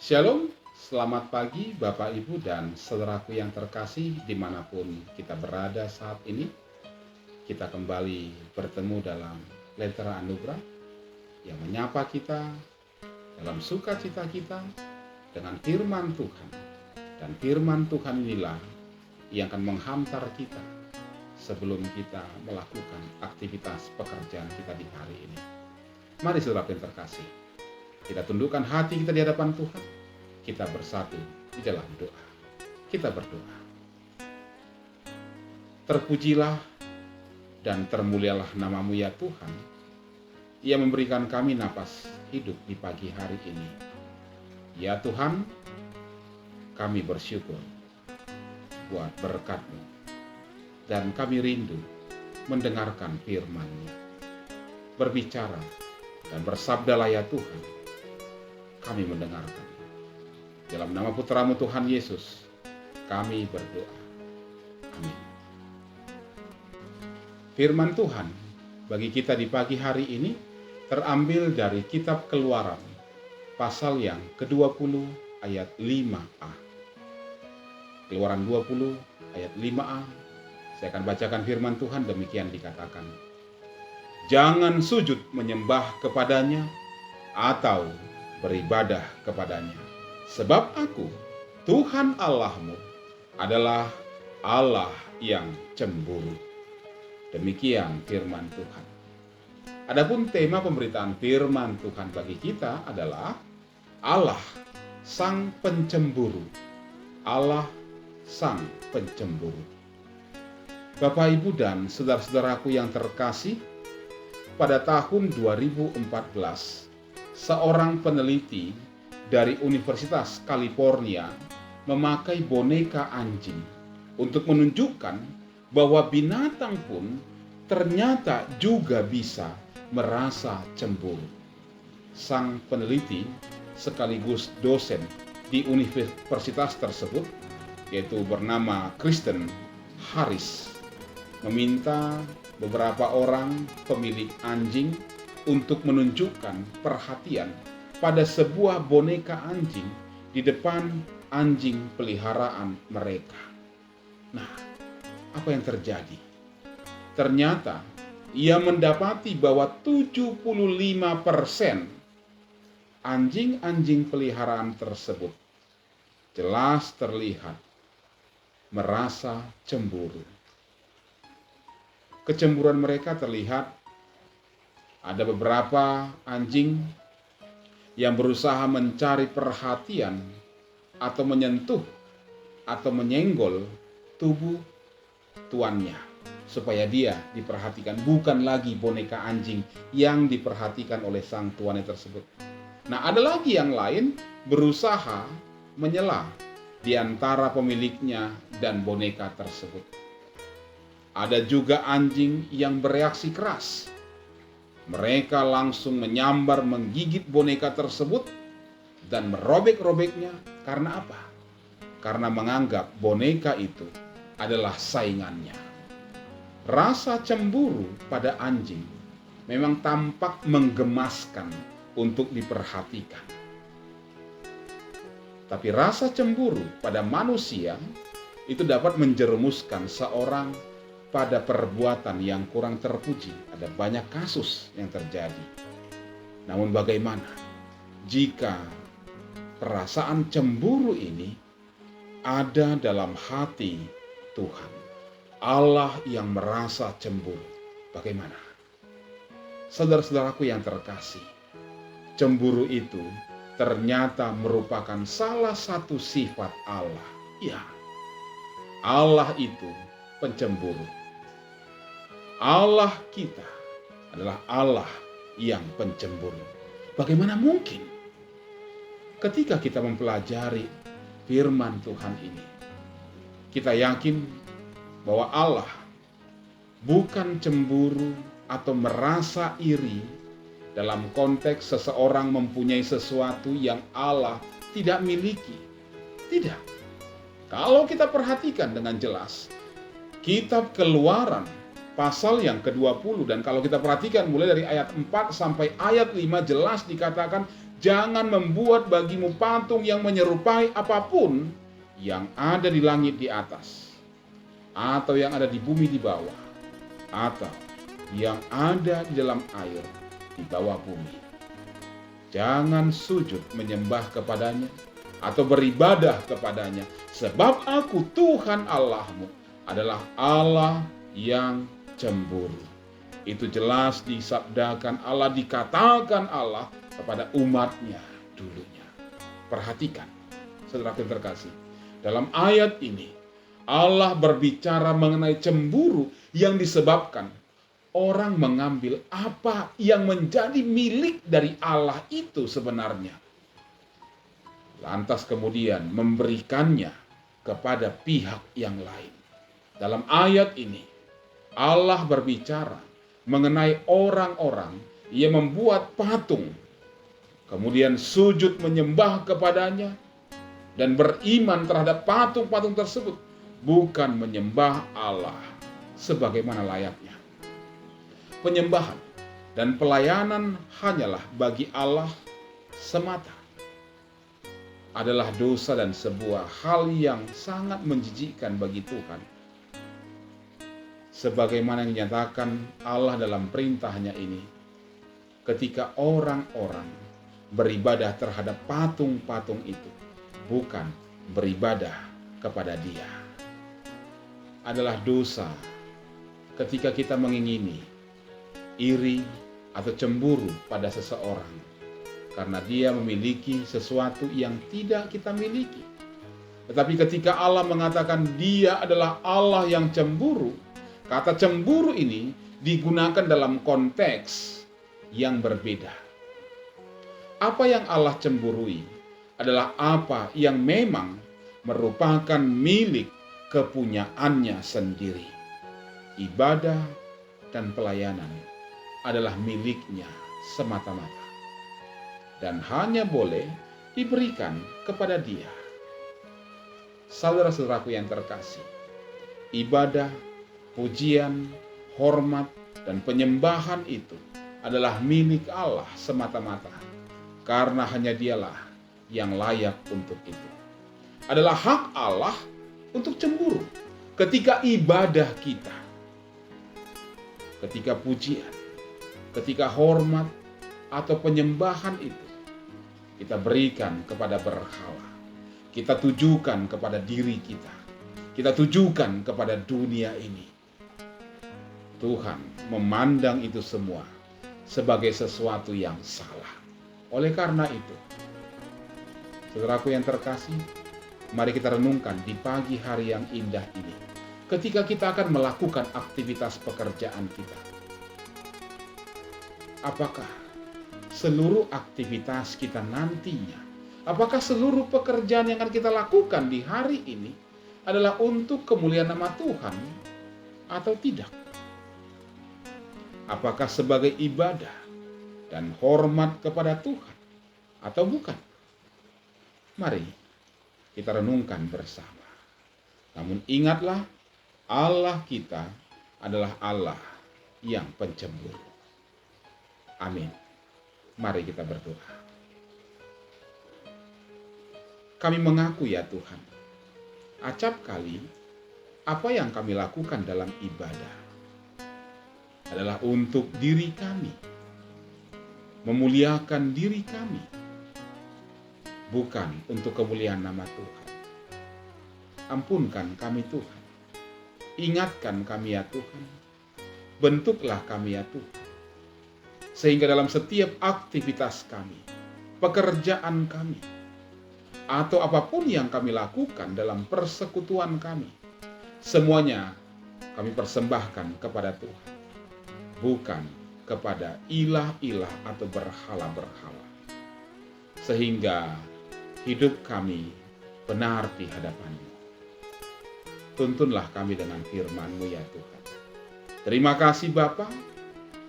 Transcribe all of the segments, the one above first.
Shalom, selamat pagi Bapak Ibu dan saudaraku yang terkasih dimanapun kita berada saat ini. Kita kembali bertemu dalam Lentera Anugerah yang menyapa kita dalam sukacita kita dengan firman Tuhan. Dan firman Tuhan inilah yang akan menghantar kita sebelum kita melakukan aktivitas pekerjaan kita di hari ini. Mari saudara yang terkasih, kita tundukkan hati kita di hadapan Tuhan. Kita bersatu di dalam doa. Kita berdoa. Terpujilah dan termulialah nama-Mu ya Tuhan, yang memberikan kami napas hidup di pagi hari ini. Ya Tuhan, kami bersyukur buat berkat-Mu, dan kami rindu mendengarkan firman-Mu. Berbicara dan bersabdalah ya Tuhan, kami mendengarkan. Dalam nama Putra-Mu Tuhan Yesus, kami berdoa. Amin. Firman Tuhan bagi kita di pagi hari ini terambil dari kitab Keluaran, pasal yang ke-20 ayat 5a. Keluaran 20 ayat 5a. Saya akan bacakan firman Tuhan, demikian dikatakan. Jangan sujud menyembah kepadanya atau beribadah kepadanya. Sebab aku, Tuhan Allahmu, adalah Allah yang cemburu. Demikian firman Tuhan. Adapun tema pemberitaan firman Tuhan bagi kita adalah Allah Sang Pencemburu. Allah Sang Pencemburu. Bapak, Ibu, dan saudara-saudaraku yang terkasih, pada tahun 2014, seorang peneliti dari Universitas California memakai boneka anjing untuk menunjukkan bahwa binatang pun ternyata juga bisa merasa cemburu. Sang peneliti sekaligus dosen di universitas tersebut, yaitu bernama Kristen Harris, meminta beberapa orang pemilik anjing untuk menunjukkan perhatian pada sebuah boneka anjing di depan anjing peliharaan mereka. Nah, apa yang terjadi? Ternyata ia mendapati bahwa 75% anjing-anjing peliharaan tersebut jelas terlihat merasa cemburu. Kecemburuan mereka terlihat, ada beberapa anjing yang berusaha mencari perhatian atau menyentuh atau menyenggol tubuh tuannya supaya dia diperhatikan, bukan lagi boneka anjing yang diperhatikan oleh sang tuannya tersebut. Nah, ada lagi yang lain berusaha menyela di antara pemiliknya dan boneka tersebut. Ada juga anjing yang bereaksi keras. Mereka langsung menyambar menggigit boneka tersebut dan merobek-robeknya. Karena apa? Karena menganggap boneka itu adalah saingannya. Rasa cemburu pada anjing memang tampak menggemaskan untuk diperhatikan. Tapi rasa cemburu pada manusia itu dapat menjerumuskan seorang pada perbuatan yang kurang terpuji. Ada banyak kasus yang terjadi. Namun bagaimana jika perasaan cemburu ini ada dalam hati Tuhan, Allah yang merasa cemburu? Bagaimana? Saudara-saudaraku yang terkasih, cemburu itu ternyata merupakan salah satu sifat Allah. Ya, Allah itu pencemburu. Allah kita adalah Allah yang pencemburu. Bagaimana mungkin? Ketika kita mempelajari firman Tuhan ini, kita yakin bahwa Allah bukan cemburu atau merasa iri dalam konteks seseorang mempunyai sesuatu yang Allah tidak miliki. Tidak. Kalau kita perhatikan dengan jelas, kitab Keluaran pasal yang ke-20. Dan kalau kita perhatikan mulai dari ayat 4 sampai ayat 5 jelas dikatakan, jangan membuat bagimu patung yang menyerupai apapun yang ada di langit di atas, atau yang ada di bumi di bawah, atau yang ada di dalam air di bawah bumi. Jangan sujud menyembah kepadanya atau beribadah kepadanya, sebab aku Tuhan Allahmu adalah Allah yang cemburu. Itu jelas disabdakan Allah, dikatakan Allah kepada umatnya dulunya. Perhatikan, saudara terkasih, dalam ayat ini Allah berbicara mengenai cemburu yang disebabkan orang mengambil apa yang menjadi milik dari Allah itu sebenarnya, lantas kemudian memberikannya kepada pihak yang lain. Dalam ayat ini Allah berbicara mengenai orang-orang yang membuat patung, kemudian sujud menyembah kepadanya dan beriman terhadap patung-patung tersebut, bukan menyembah Allah sebagaimana layaknya. Penyembahan dan pelayanan hanyalah bagi Allah semata. Adalah dosa dan sebuah hal yang sangat menjijikkan bagi Tuhan. Sebagaimana yang dinyatakan Allah dalam perintahnya ini, ketika orang-orang beribadah terhadap patung-patung itu, bukan beribadah kepada Dia. Adalah dosa ketika kita mengingini, iri atau cemburu pada seseorang karena dia memiliki sesuatu yang tidak kita miliki. Tetapi ketika Allah mengatakan Dia adalah Allah yang cemburu, kata cemburu ini digunakan dalam konteks yang berbeda. Apa yang Allah cemburui adalah apa yang memang merupakan milik kepunyaannya sendiri. Ibadah dan pelayanan adalah miliknya semata-mata dan hanya boleh diberikan kepada Dia. Saudara-saudaraku yang terkasih, ibadah, pujian, hormat, dan penyembahan itu adalah milik Allah semata-mata, karena hanya Dialah yang layak untuk itu. Adalah hak Allah untuk cemburu ketika ibadah kita, ketika pujian, ketika hormat atau penyembahan itu kita berikan kepada berhala, kita tujukan kepada diri kita tujukan kepada dunia ini. Tuhan memandang itu semua sebagai sesuatu yang salah. Oleh karena itu, saudaraku yang terkasih, mari kita renungkan di pagi hari yang indah ini, ketika kita akan melakukan aktivitas pekerjaan kita. Apakah seluruh aktivitas kita nantinya, apakah seluruh pekerjaan yang akan kita lakukan di hari ini adalah untuk kemuliaan nama Tuhan atau tidak? Apakah sebagai ibadah dan hormat kepada Tuhan atau bukan? Mari kita renungkan bersama. Namun ingatlah, Allah kita adalah Allah yang pencemburu. Amin. Mari kita berdoa. Kami mengaku ya Tuhan, acap kali apa yang kami lakukan dalam ibadah adalah untuk diri kami, memuliakan diri kami, bukan untuk kemuliaan nama Tuhan. Ampunkan kami Tuhan, ingatkan kami ya Tuhan, bentuklah kami ya Tuhan, sehingga dalam setiap aktivitas kami, pekerjaan kami, atau apapun yang kami lakukan dalam persekutuan kami, semuanya kami persembahkan kepada Tuhan, bukan kepada ilah-ilah atau berhala-berhala, sehingga hidup kami benar di hadapan-Mu. Tuntunlah kami dengan firman-Mu ya Tuhan. Terima kasih Bapa.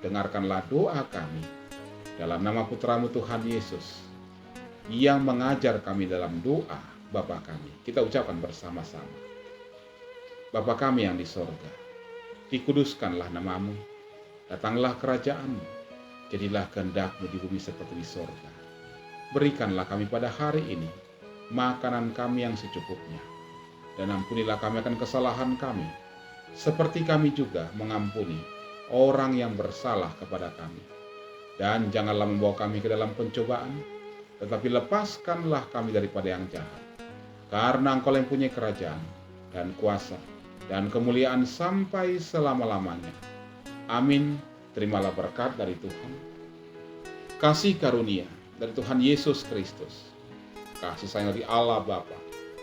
Dengarkanlah doa kami dalam nama Putra-Mu Tuhan Yesus yang mengajar kami dalam doa Bapa kami. Kita ucapkan bersama-sama. Bapa kami yang di sorga, dikuduskanlah namamu, datanglah kerajaanmu, jadilah kehendak-Mu di bumi seperti di sorga. Berikanlah kami pada hari ini makanan kami yang secukupnya, dan ampunilah kami akan kesalahan kami, seperti kami juga mengampuni orang yang bersalah kepada kami. Dan janganlah membawa kami ke dalam pencobaan, tetapi lepaskanlah kami daripada yang jahat. Karena Engkau yang punya kerajaan, dan kuasa, dan kemuliaan sampai selama-lamanya. Amin. Terimalah berkat dari Tuhan, kasih karunia dari Tuhan Yesus Kristus, kasih sayang dari Allah Bapa,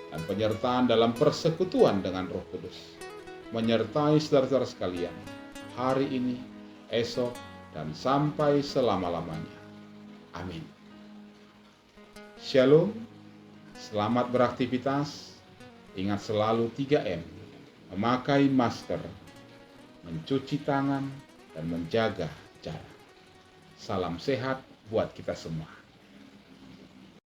dan penyertaan dalam persekutuan dengan Roh Kudus, menyertai saudara-saudara sekalian, hari ini, esok, dan sampai selama-lamanya. Amin. Shalom, selamat beraktivitas, ingat selalu 3M, memakai masker, mencuci tangan, dan menjaga jarak. Salam sehat buat kita semua.